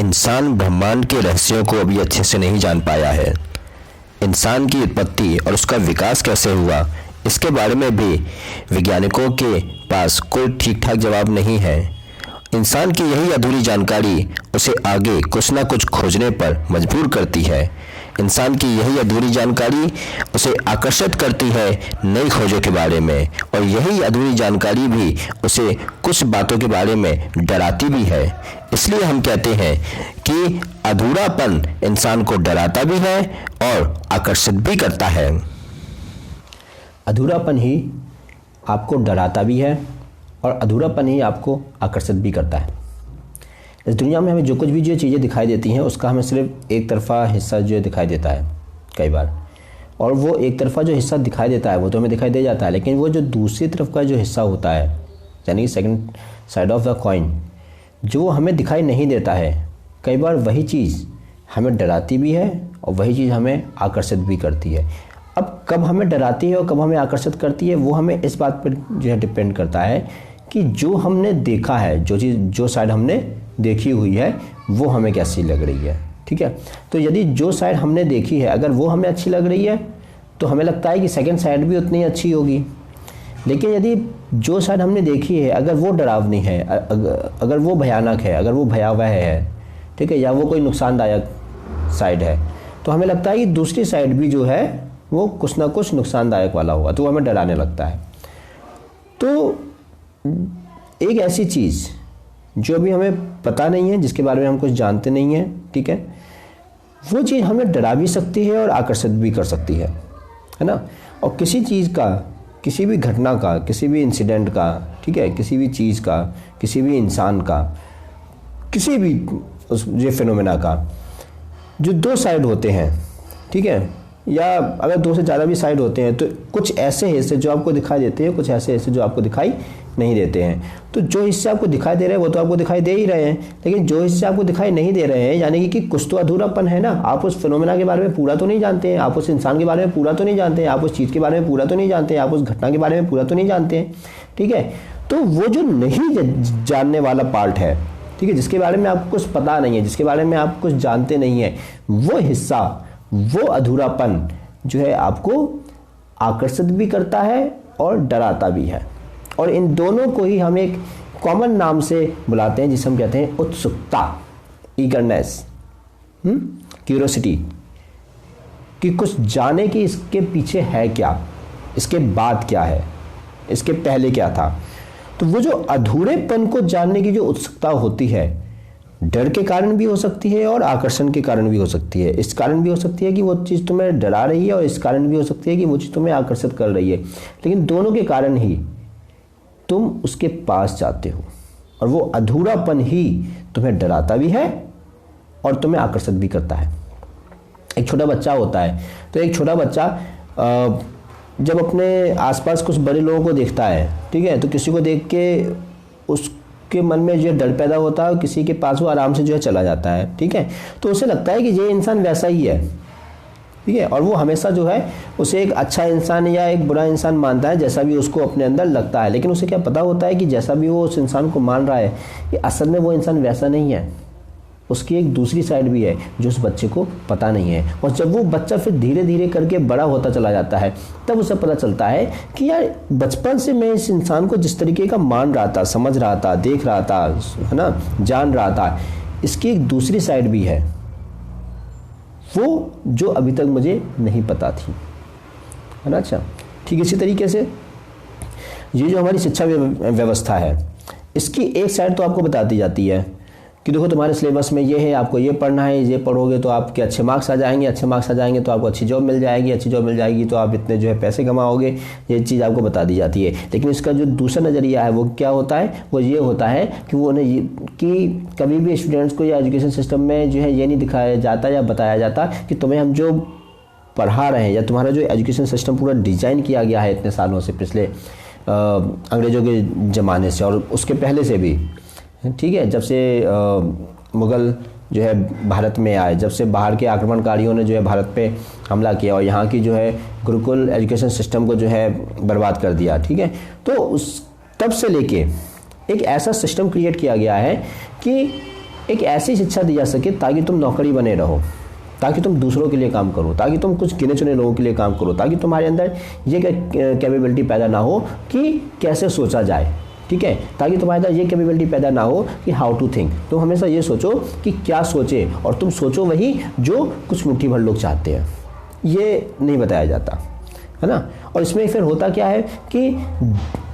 इंसान ब्रह्मांड के रहस्यों को अभी अच्छे से नहीं जान पाया है। इंसान की उत्पत्ति और उसका विकास कैसे हुआ, इसके बारे में भी वैज्ञानिकों के पास कोई ठीक ठाक जवाब नहीं है। इंसान की यही अधूरी जानकारी उसे आगे कुछ ना कुछ खोजने पर मजबूर करती है। इंसान की यही अधूरी जानकारी उसे आकर्षित करती है नई खोजों के बारे में, और यही अधूरी जानकारी भी उसे कुछ बातों के बारे में डराती भी है। इसलिए हम कहते हैं कि अधूरापन इंसान को डराता भी है और आकर्षित भी करता है। अधूरापन ही आपको डराता भी है और अधूरापन ही आपको आकर्षित भी करता है। इस दुनिया में हमें जो कुछ भी जो चीज़ें दिखाई देती हैं उसका हमें सिर्फ एक तरफा हिस्सा जो दिखाई देता है कई बार, और वो एक तरफा जो हिस्सा दिखाई देता है वो तो हमें दिखाई दे जाता है, लेकिन वो जो दूसरी तरफ का जो हिस्सा होता है, यानी second side of the coin, जो हमें दिखाई नहीं देता है, कई बार वही चीज़ हमें डराती भी है और वही चीज़ हमें आकर्षित भी करती है। अब कब हमें डराती है और कब हमें आकर्षित करती है वो हमें इस बात पर जो है डिपेंड करता है कि जो हमने देखा है, जो चीज़ जो साइड हमने देखी हुई है वो हमें कैसी लग रही है। ठीक है, तो यदि जो साइड हमने देखी है अगर वो हमें अच्छी लग रही है तो हमें लगता है कि सेकंड साइड भी उतनी अच्छी होगी। लेकिन यदि जो साइड हमने देखी है अगर वो डरावनी है, अगर वो भयानक है, अगर वो भयावह है, ठीक है, या वो कोई नुकसानदायक साइड है, तो हमें लगता है कि दूसरी साइड भी जो है वो कुछ ना कुछ नुकसानदायक वाला होगा, तो वो हमें डराने लगता है। तो एक ऐसी चीज़ जो अभी हमें पता नहीं है, जिसके बारे में हम कुछ जानते नहीं हैं, ठीक है, वो चीज़ हमें डरा भी सकती है और आकर्षित भी कर सकती है ना। और किसी चीज़ का, किसी भी घटना का, किसी भी इंसिडेंट का, ठीक है, किसी भी चीज़ का, किसी भी इंसान का, किसी भी उस ये फिनोमेना का जो दो साइड होते हैं, ठीक है, या अगर दो से ज़्यादा भी साइड होते हैं, तो कुछ ऐसे हिस्से जो आपको दिखाई देते हैं, कुछ ऐसे हिस्से जो आपको दिखाई नहीं देते हैं। तो जो हिस्से आपको दिखाई दे रहे हैं वो तो आपको दिखाई दे ही रहे हैं, लेकिन जो हिस्से आपको दिखाई नहीं दे रहे हैं, यानी कि कुछ तो अधूरापन है ना। आप उस फिनोमेना के बारे में पूरा तो नहीं जानते हैं, आप उस इंसान के बारे में पूरा तो नहीं जानते हैं, आप उस चीज़ के बारे में पूरा तो नहीं जानते हैं, आप उस घटना के बारे में पूरा तो नहीं जानते हैं, ठीक है। तो वो जो नहीं जानने वाला पार्ट है, ठीक है, जिसके बारे में आपको कुछ पता नहीं है, जिसके बारे में आप कुछ जानते नहीं है, वो हिस्सा, वो अधूरापन जो है आपको आकर्षित भी करता है और डराता भी है। और इन दोनों को ही हम एक कॉमन नाम से बुलाते हैं, जिसे हम कहते हैं उत्सुकता, ईगरनेस, क्यूरियोसिटी, कि कुछ जाने की इसके पीछे है क्या, इसके बाद क्या है, इसके पहले क्या था। तो वो जो अधूरेपन को जानने की जो उत्सुकता होती है, डर के कारण भी हो सकती है और आकर्षण के कारण भी हो सकती है। इस कारण भी हो सकती है कि वो चीज़ तुम्हें डरा रही है, और इस कारण भी हो सकती है कि वो चीज़ तुम्हें आकर्षित कर रही है, लेकिन दोनों के कारण ही तुम उसके पास जाते हो, और वो अधूरापन ही तुम्हें डराता भी है और तुम्हें आकर्षित भी करता है। एक छोटा बच्चा होता है, तो एक छोटा बच्चा जब अपने आसपास कुछ बड़े लोगों को देखता है, ठीक है, तो किसी को देख के उसके मन में जो डर पैदा होता है, किसी के पास वो आराम से जो है चला जाता है, ठीक है, तो उसे लगता है कि ये इंसान वैसा ही है, ठीक है, और वो हमेशा जो है उसे एक अच्छा इंसान या एक बुरा इंसान मानता है, जैसा भी उसको अपने अंदर लगता है। लेकिन उसे क्या पता होता है कि जैसा भी वो उस इंसान को मान रहा है, कि असल में वो इंसान वैसा नहीं है, उसकी एक दूसरी साइड भी है जो उस बच्चे को पता नहीं है। और जब वो बच्चा फिर धीरे धीरे करके बड़ा होता चला जाता है, तब उसे पता चलता है कि यार बचपन से मैं इस इंसान को जिस तरीके का मान रहा था, समझ रहा था, देख रहा था, है ना, जान रहा था, इसकी एक दूसरी साइड भी है, वो जो अभी तक मुझे नहीं पता थी, है ना। अच्छा, ठीक इसी तरीके से ये जो हमारी शिक्षा व्यवस्था है, इसकी एक साइड तो आपको बता दी जाती है कि देखो तुम्हारे सिलेबस में ये है, आपको ये पढ़ना है, ये पढ़ोगे तो आपके अच्छे मार्क्स आ जाएंगे, अच्छे मार्क्स आ जाएंगे तो आपको अच्छी जॉब मिल जाएगी, अच्छी जॉब मिल जाएगी तो आप इतने जो है पैसे कमाओगे, ये चीज़ आपको बता दी जाती है। लेकिन इसका जो दूसरा नज़रिया है वो क्या होता है, वो ये होता है कि वो कि कभी भी स्टूडेंट्स को या एजुकेशन सिस्टम में जो है ये नहीं दिखाया जाता या बताया जाता कि तुम्हें हम जो पढ़ा रहे हैं, या तुम्हारा जो एजुकेशन सिस्टम पूरा डिज़ाइन किया गया है इतने सालों से, पिछले अंग्रेज़ों के ज़माने से और उसके पहले से भी, ठीक है, जब से मुग़ल जो है भारत में आए, जब से बाहर के आक्रमणकारियों ने जो है भारत पे हमला किया और यहाँ की जो है गुरुकुल एजुकेशन सिस्टम को जो है बर्बाद कर दिया, ठीक है, तो उस तब से लेके एक ऐसा सिस्टम क्रिएट किया गया है कि एक ऐसी शिक्षा दी जा सके ताकि तुम नौकरी बने रहो, ताकि तुम दूसरों के लिए काम करो, ताकि तुम कुछ गिने चुने लोगों के लिए काम करो, ताकि तुम्हारे अंदर ये कैपेबिलिटी पैदा ना हो कि कैसे सोचा जाए, ठीक है, ताकि तुम्हारे अंदर ये कैपेबिलिटी पैदा ना हो कि हाउ टू थिंक। तुम हमेशा ये सोचो कि क्या सोचे, और तुम सोचो वही जो कुछ मुट्ठी भर लोग चाहते हैं। ये नहीं बताया जाता है ना। और इसमें फिर होता क्या है कि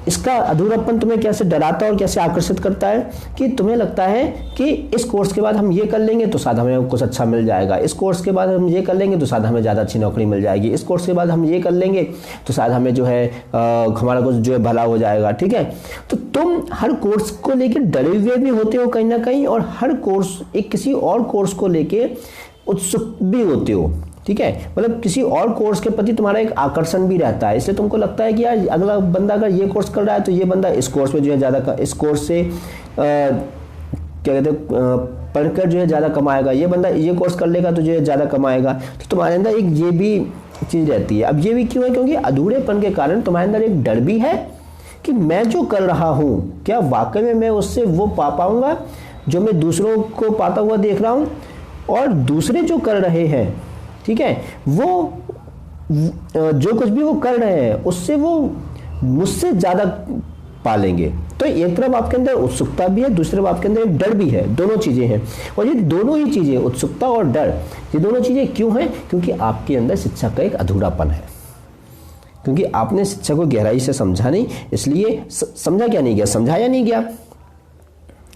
इसका अधूरापन तुम्हें कैसे डराता और कैसे आकर्षित करता है कि तुम्हें लगता है कि इस कोर्स के बाद हम ये कर लेंगे तो शायद हमें कुछ अच्छा मिल जाएगा, इस कोर्स के बाद हम ये कर लेंगे तो शायद हमें ज़्यादा अच्छी नौकरी मिल जाएगी, इस कोर्स के बाद हम ये कर लेंगे तो शायद हमें जो है हमारा कुछ जो है भला हो जाएगा, ठीक है। तो तुम हर कोर्स को लेकर डरे हुए भी होते हो कहीं ना कहीं, और हर कोर्स एक किसी और कोर्स को लेके उत्सुक भी होते हो, ठीक है। मतलब किसी और कोर्स के प्रति तुम्हारा एक आकर्षण भी रहता है, इसलिए तुमको लगता है कि यार अगला बंदा अगर ये कोर्स कर रहा है तो ये बंदा इस कोर्स में जो है ज़्यादा, इस कोर्स से क्या कहते हैं पढ़कर जो है ज़्यादा कमाएगा, ये बंदा ये कोर्स कर लेगा तो जो है ज़्यादा कमाएगा। तो तुम्हारे अंदर एक ये भी चीज़ रहती है। अब ये भी क्यों है? क्योंकि अधूरेपन के कारण तुम्हारे अंदर एक डर भी है कि मैं जो कर रहा हूँ क्या वाकई में मैं उससे वो पा पाऊँगा जो मैं दूसरों को पाता हुआ देख रहा हूँ, और दूसरे जो कर रहे हैं, ठीक है, वो जो कुछ भी वो कर रहे हैं उससे वो मुझसे ज़्यादा पालेंगे। तो एक तरफ आपके अंदर उत्सुकता भी है, दूसरी तरफ आपके अंदर एक डर भी है, दोनों चीज़ें हैं। और ये दोनों ही चीज़ें, उत्सुकता और डर, ये दोनों चीज़ें क्यों हैं? क्योंकि आपके अंदर शिक्षा का एक अधूरापन है, क्योंकि आपने शिक्षा को गहराई से समझा नहीं, इसलिए समझा क्या नहीं गया, समझाया नहीं गया।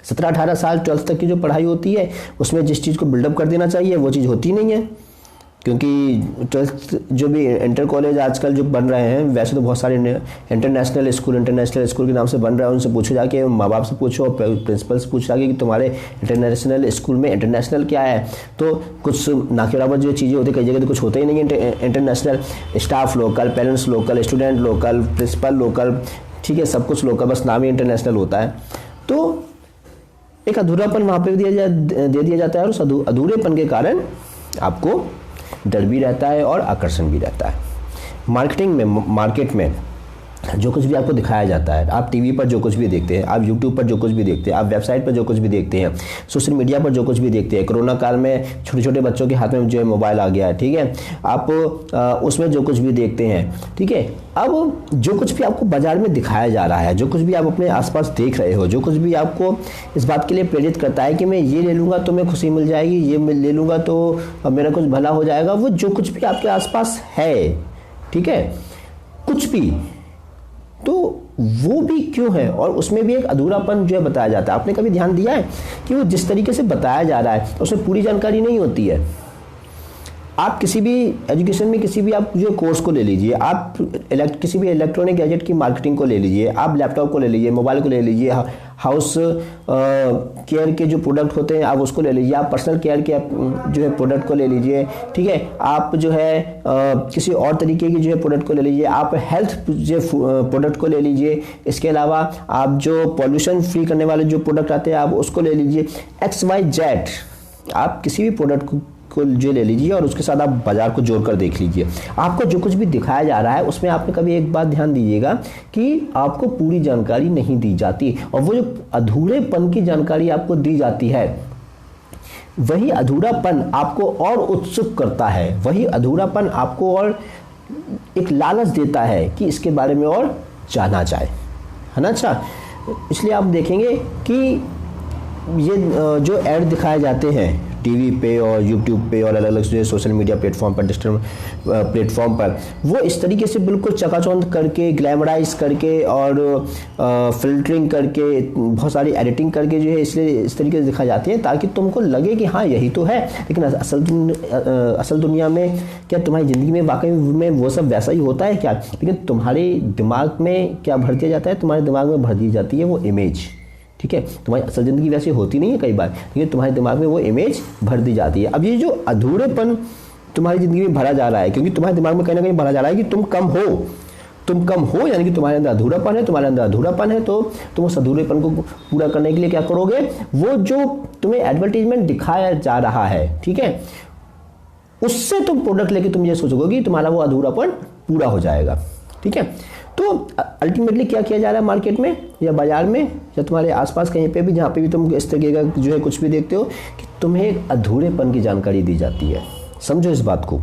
17-18 साल 12th तक की जो पढ़ाई होती है उसमें जिस चीज़ को बिल्डअप कर देना चाहिए वो चीज़ होती नहीं है, क्योंकि 12th जो भी इंटर कॉलेज आजकल जो बन रहे हैं, वैसे तो बहुत सारे इंटरनेशनल स्कूल के नाम से बन रहे हैं, उनसे पूछो जाके, माँ बाप से पूछो, प्रिंसिपल से पूछो जाके कि तुम्हारे इंटरनेशनल स्कूल में इंटरनेशनल क्या है, तो कुछ ना के बराबर जो चीज़ें होती है, कई जगह तो कुछ होता ही नहीं है international. Staff local, parents local, student local, principal local, ठीक है, सब कुछ लोकल, बस नाम ही इंटरनेशनल होता है। तो एक अधूरापन वहाँ पे दे दिया जाता है, और उस अधूरेपन के कारण आपको डर भी रहता है और आकर्षण भी रहता है। मार्केटिंग में, मार्केट में जो कुछ भी आपको दिखाया जाता है, आप टीवी पर जो कुछ भी देखते हैं, आप यूट्यूब पर जो कुछ भी देखते हैं, आप वेबसाइट पर जो कुछ भी देखते हैं, सोशल मीडिया पर जो कुछ भी देखते हैं, कोरोना काल में छोटे छोटे बच्चों के हाथ में जो है मोबाइल आ गया है, ठीक है, आप उसमें जो कुछ भी देखते हैं, ठीक है। अब जो कुछ भी आपको बाजार में दिखाया जा रहा है, जो कुछ भी आप अपने आसपास देख रहे हो, जो कुछ भी आपको इस बात के लिए प्रेरित करता है कि मैं ये ले लूँगा तो मैं खुशी मिल जाएगी, ये मैं ले लूँगा तो मेरा कुछ भला हो जाएगा, वो जो कुछ भी आपके आसपास है, ठीक है, कुछ भी, तो वो भी क्यों है? और उसमें भी एक अधूरापन जो है बताया जाता है। आपने कभी ध्यान दिया है कि वो जिस तरीके से बताया जा रहा है उसमें पूरी जानकारी नहीं होती है। आप किसी भी एजुकेशन में किसी भी आप जो कोर्स को ले लीजिए, आप किसी भी इलेक्ट्रॉनिक गैजेट की मार्केटिंग को ले लीजिए, आप लैपटॉप को ले लीजिए, मोबाइल को ले लीजिए, हाउस केयर के जो प्रोडक्ट होते हैं आप उसको ले लीजिए, आप पर्सनल केयर के जो है प्रोडक्ट को ले लीजिए, ठीक है, आप जो है किसी और तरीके की जो है प्रोडक्ट को ले लीजिए, आप हेल्थ जो प्रोडक्ट को ले लीजिए, इसके अलावा आप जो पॉल्यूशन फ्री करने वाले जो प्रोडक्ट आते हैं आप उसको ले लीजिए, XYZ, आप किसी भी प्रोडक्ट को जो ले लीजिए और उसके साथ आप बाजार को जोड़कर देख लीजिए। आपको जो कुछ भी दिखाया जा रहा है उसमें आपने कभी एक बात ध्यान दीजिएगा कि आपको पूरी जानकारी नहीं दी जाती, और वो जो अधूरेपन की जानकारी आपको दी जाती है, वही अधूरापन आपको और उत्सुक करता है, वही अधूरापन आपको और एक लालच देता है कि इसके बारे में और जाना जाए, है ना। अच्छा, इसलिए आप देखेंगे कि ये जो ऐड दिखाए जाते हैं टीवी पे और यूट्यूब पे और अलग अलग जो सोशल मीडिया प्लेटफॉर्म पर, डिजिटल प्लेटफॉर्म पर, वो इस तरीके से बिल्कुल चकाचौंध करके, ग्लैमराइज करके और फिल्टरिंग करके, बहुत सारी एडिटिंग करके जो है इसलिए इस तरीके से दिखाई जाती है ताकि तुमको लगे कि हाँ यही तो है। लेकिन असल दुनिया में क्या तुम्हारी ज़िंदगी में वाकई में वो सब वैसा ही होता है क्या? लेकिन तुम्हारे दिमाग में क्या भर दिया जाता है? तुम्हारे दिमाग में भर दी जाती है वो इमेज, ठीक है। तुम्हारी असल ज़िंदगी वैसे होती नहीं है कई बार, लेकिन तुम्हारे दिमाग में वो इमेज भर दी जाती है। अब ये जो अधूरेपन तुम्हारी ज़िंदगी में भरा जा रहा है, क्योंकि तुम्हारे दिमाग में कहीं ना कहीं भरा जा रहा है कि तुम कम हो, यानी कि तुम्हारे अंदर अधूरापन है, तो तुम उस अधूरेपन को पूरा करने के लिए क्या करोगे? वो जो तुम्हें एडवर्टीजमेंट दिखाया जा रहा है, ठीक है, उससे तुम प्रोडक्ट लेके तुम ये सोचोगे कि तुम्हारा वो अधूरापन पूरा हो जाएगा, ठीक है। तो अल्टीमेटली क्या किया जा रहा है मार्केट में या बाजार में या तुम्हारे आसपास कहीं पे भी, जहाँ पे भी तुम इस तरीके का जो है कुछ भी देखते हो, कि तुम्हें एक अधूरेपन की जानकारी दी जाती है। समझो इस बात को।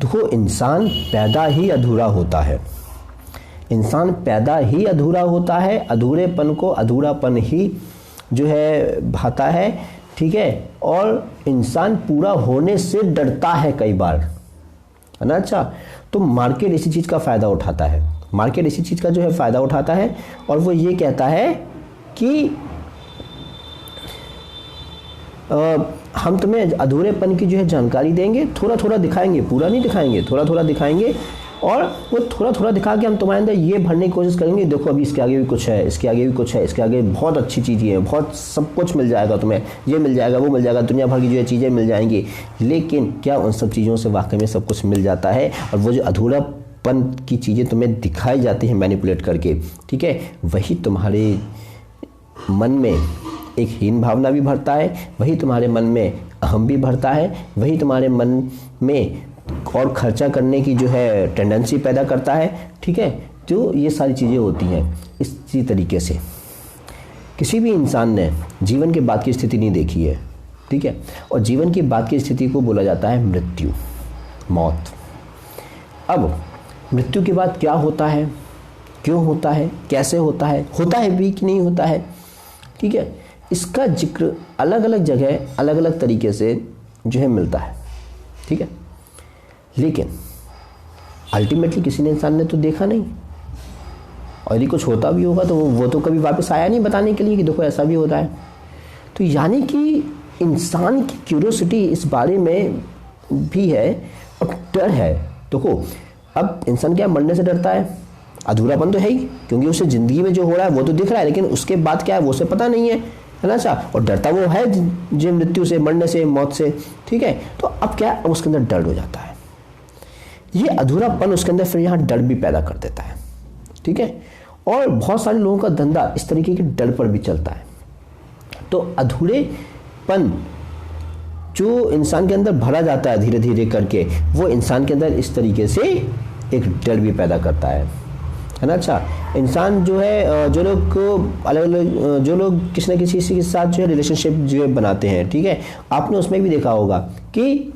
देखो, इंसान पैदा ही अधूरा होता है, इंसान पैदा ही अधूरा होता है, अधूरेपन को अधूरापन ही जो है भाता है, ठीक है। और इंसान पूरा होने से डरता है कई बार, है ना। अच्छा, तो मार्केट इसी चीज़ का फ़ायदा उठाता है, मार्केट इसी चीज़ का जो है फ़ायदा उठाता है, और वो ये कहता है कि हम तुम्हें अधूरेपन की जो है जानकारी देंगे, थोड़ा थोड़ा दिखाएंगे, पूरा नहीं दिखाएंगे, थोड़ा थोड़ा दिखाएंगे, और वो थोड़ा थोड़ा दिखा के हम तुम्हारे अंदर ये भरने की कोशिश करेंगे, देखो अभी इसके आगे भी कुछ है, इसके आगे भी कुछ है, इसके आगे बहुत अच्छी चीज़ें हैं, बहुत सब कुछ मिल जाएगा तुम्हें, ये मिल जाएगा, वो मिल जाएगा, दुनिया भर की जो है चीज़ें मिल जाएंगी। लेकिन क्या उन सब चीज़ों से वाकई में सब कुछ मिल जाता है? और वो जो अधूरापन की चीज़ें तुम्हें दिखाई जाती हैं मैनिपुलेट करके, ठीक है, वही तुम्हारे मन में एक हीन भावना भी भरता है, वही तुम्हारे मन में अहम भी भरता है, वही तुम्हारे मन में और खर्चा करने की जो है टेंडेंसी पैदा करता है, ठीक है। तो ये सारी चीज़ें होती हैं इसी तरीके से। किसी भी इंसान ने जीवन के बाद की स्थिति नहीं देखी है, ठीक है, और जीवन के बाद की स्थिति को बोला जाता है मृत्यु, मौत। अब मृत्यु के बाद क्या होता है, क्यों होता है, कैसे होता है भी कि नहीं होता है, ठीक है, इसका जिक्र अलग अलग जगह अलग अलग तरीके से जो है मिलता है, ठीक है। लेकिन अल्टीमेटली किसी ने इंसान ने तो देखा नहीं, और यदि कुछ होता भी होगा तो वो तो कभी वापस आया नहीं बताने के लिए कि देखो ऐसा भी होता है। तो यानी कि इंसान की क्यूरियोसिटी इस बारे में भी है और डर है। देखो, अब इंसान क्या मरने से डरता है? अधूरापन तो है ही, क्योंकि उसे ज़िंदगी में जो हो रहा है वो तो दिख रहा है, लेकिन उसके बाद क्या है वो उसे पता नहीं है ना। अच्छा, और डरता वो है जो मृत्यु से, मरने से, मौत से, ठीक है। तो अब क्या है, उसके अंदर डर हो जाता है। ये अधूरापन उसके अंदर फिर यहाँ डर भी पैदा कर देता है, ठीक है। और बहुत सारे लोगों का धंधा इस तरीके के डर पर भी चलता है। तो अधूरेपन जो इंसान के अंदर भरा जाता है धीरे धीरे करके, वो इंसान के अंदर इस तरीके से एक डर भी पैदा करता है ना। अच्छा, इंसान जो है, जो लोग अलग अलग, जो लोग किसी न किसी के साथ जो है रिलेशनशिप जो है बनाते हैं, ठीक है, आपने उसमें भी देखा होगा कि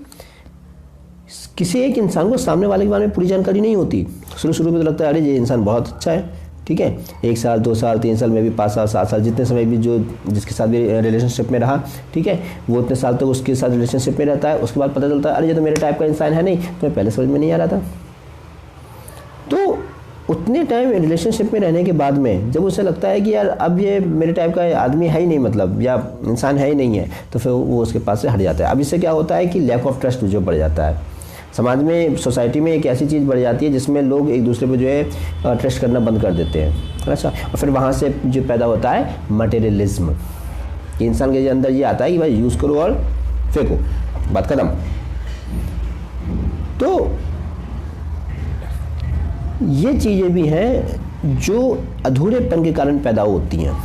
किसी एक इंसान को सामने वाले के बारे में पूरी जानकारी नहीं होती। शुरू में तो लगता है अरे ये इंसान बहुत अच्छा है, ठीक है, 1 साल 2 साल 3 साल में भी 5 साल 7 साल जितने समय भी जो जिसके साथ भी रिलेशनशिप में रहा, ठीक है, वो उतने साल तक तो उसके साथ रिलेशनशिप में रहता है। उसके बाद पता चलता है अरे ये तो मेरे टाइप का इंसान है नहीं, तो पहले समझ में नहीं आ रहा था। तो उतने टाइम रिलेशनशिप में रहने के बाद में जब उसे लगता है कि यार अब ये मेरे टाइप का आदमी है ही नहीं, मतलब या इंसान है ही नहीं है, तो फिर वो उसके पास से हट जाता है। अब इससे क्या होता है कि लैक ऑफ ट्रस्ट जो बढ़ जाता है समाज में, सोसाइटी में एक ऐसी चीज़ बढ़ जाती है जिसमें लोग एक दूसरे पर जो है ट्रस्ट करना बंद कर देते हैं। अच्छा, और फिर वहाँ से जो पैदा होता है मटेरियलिज्म, कि इंसान के अंदर ये आता है कि भाई यूज़ करो और फेंको, बात खत्म। तो ये चीज़ें भी हैं जो अधूरेपन के कारण पैदा होती हैं।